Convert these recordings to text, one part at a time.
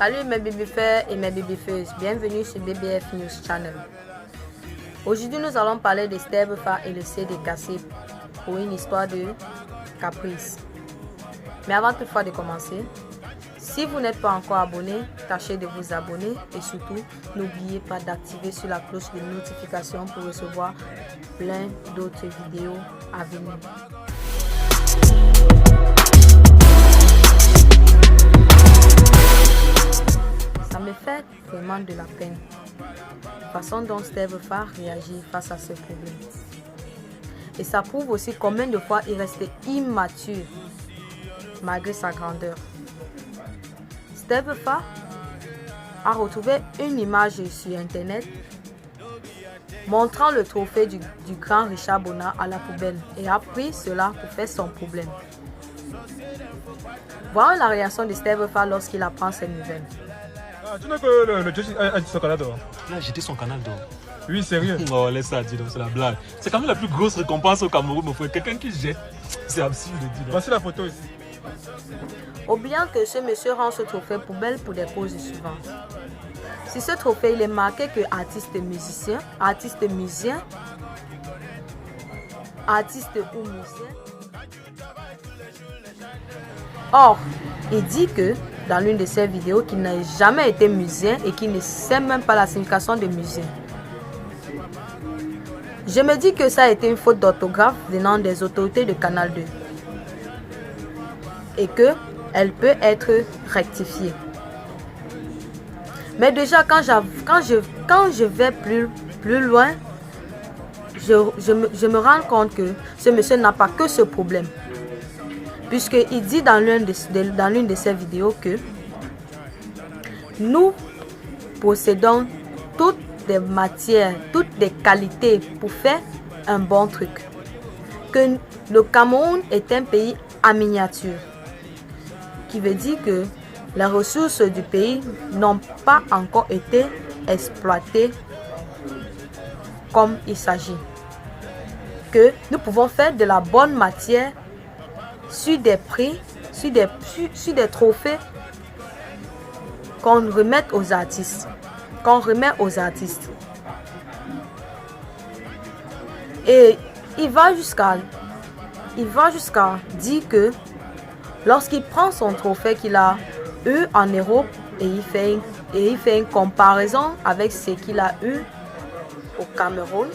Salut mes babyfers et mes babyfeuses, bienvenue sur BBF News Channel. Aujourd'hui nous allons parler de Stevefa et le CD cassé pour une histoire de caprice. Mais avant toutefois de commencer, si vous n'êtes pas encore abonné, tâchez de vous abonner et surtout n'oubliez pas d'activer sur la cloche de notification pour recevoir plein d'autres vidéos à venir. Ça me fait vraiment de la peine, la façon dont Stevefa réagit face à ce problème. Et ça prouve aussi combien de fois il restait immature malgré sa grandeur. Stevefa a retrouvé une image sur internet montrant le trophée du grand Richard Bona à la poubelle et a pris cela pour faire son problème. Voyons la réaction de Stevefa lorsqu'il apprend cette nouvelle. Ah, tu vois que le Joshi a dit son canal d'or. Il a jeté son canal d'or. Oui, sérieux. Oh, laisse ça dire, c'est la blague. C'est quand même la plus grosse récompense au Cameroun, mon frère. Quelqu'un qui jette. C'est absurde de dire. Voici la photo ici. Oubliant que ce monsieur rend ce trophée poubelle pour des causes suivantes. Si ce trophée il est marqué que artiste ou musicien, or, il dit que dans l'une de ses vidéos qu'il n'a jamais été musicien et qu'il ne sait même pas la signification de musicien. Je me dis que ça a été une faute d'orthographe venant des autorités de Canal 2 et que elle peut être rectifiée. Mais déjà quand je vais plus loin, je me rends compte que ce monsieur n'a pas que ce problème. Puisqu'il dit dans l'une de ses vidéos que nous possédons toutes des matières, toutes des qualités pour faire un bon truc. Que le Cameroun est un pays en miniature. Qui veut dire que les ressources du pays n'ont pas encore été exploitées comme il s'agit. Que nous pouvons faire de la bonne matière sur des prix, sur des trophées qu'on remet aux artistes. Et il va jusqu'à dire que lorsqu'il prend son trophée qu'il a eu en Europe et il fait une comparaison avec ce qu'il a eu au Cameroun,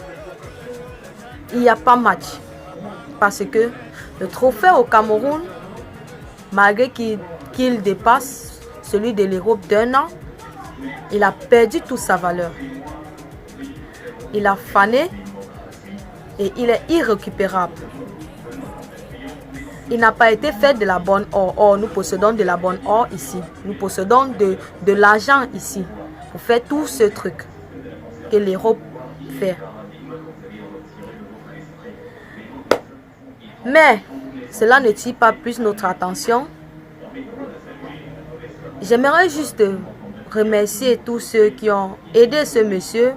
il n'y a pas match. Parce que le trophée au Cameroun, malgré qu'il dépasse celui de l'Europe d'un an, il a perdu toute sa valeur. Il a fané et il est irrécupérable. Il n'a pas été fait de la bonne or. Or, nous possédons de la bonne or ici. Nous possédons de l'argent ici pour faire tout ce truc que l'Europe fait. Mais cela ne tire pas plus notre attention. J'aimerais juste remercier tous ceux qui ont aidé ce monsieur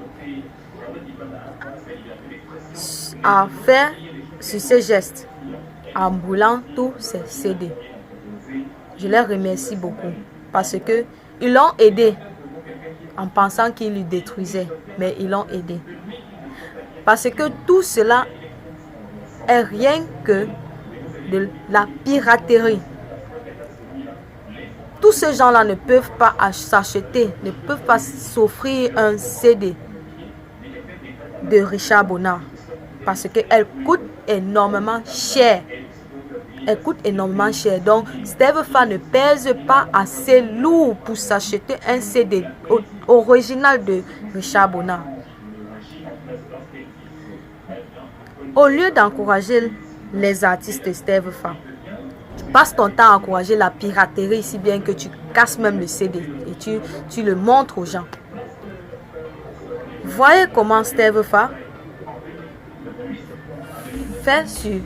à faire sur ce geste en brûlant tous ces CD. Je les remercie beaucoup parce que ils l'ont aidé en pensant qu'ils le détruisaient, mais ils l'ont aidé. Parce que tout cela est rien que de la piraterie. Tous ces gens-là ne peuvent pas s'acheter, ne peuvent pas s'offrir un CD de Richard Bona parce qu'elle coûte énormément cher. Elle coûte énormément cher. Donc, Stevefa ne pèse pas assez lourd pour s'acheter un CD original de Richard Bona. Au lieu d'encourager les artistes Stevefa, tu passes ton temps à encourager la piraterie si bien que tu casses même le CD et tu le montres aux gens. Voyez comment Stevefa fait sur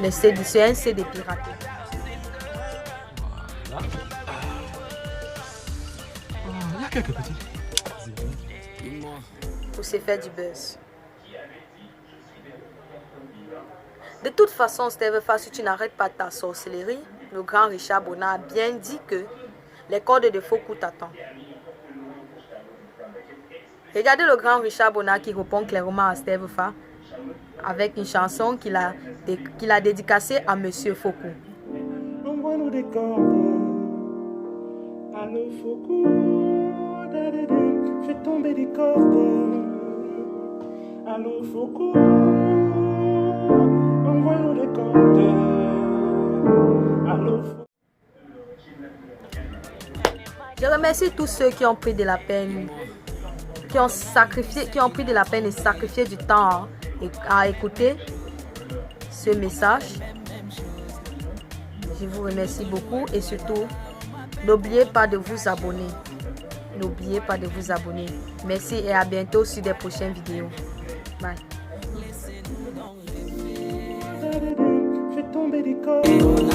les CD, sur un CD piraté. Voilà. Il y a quelques petits. Pour se faire du buzz. De toute façon, Stevefa, si tu n'arrêtes pas ta sorcellerie, le grand Richard Bona a bien dit que Les cordes de Fokou t'attendent. Regardez le grand Richard Bonnat qui répond clairement à Steve Fa avec une chanson qu'il a dédicacée à Monsieur Fokou. Envoie-nous des cordes. Allô Fokou, fais tomber des cordes. Allô Fokou, envoie-nous des cordes. Allô Fokou. Je remercie tous ceux qui ont pris de la peine, qui ont pris de la peine et sacrifié du temps à écouter ce message. Je vous remercie beaucoup et surtout, n'oubliez pas de vous abonner. N'oubliez pas de vous abonner. Merci et à bientôt sur des prochaines vidéos. Bye. Fais tomber des cordes.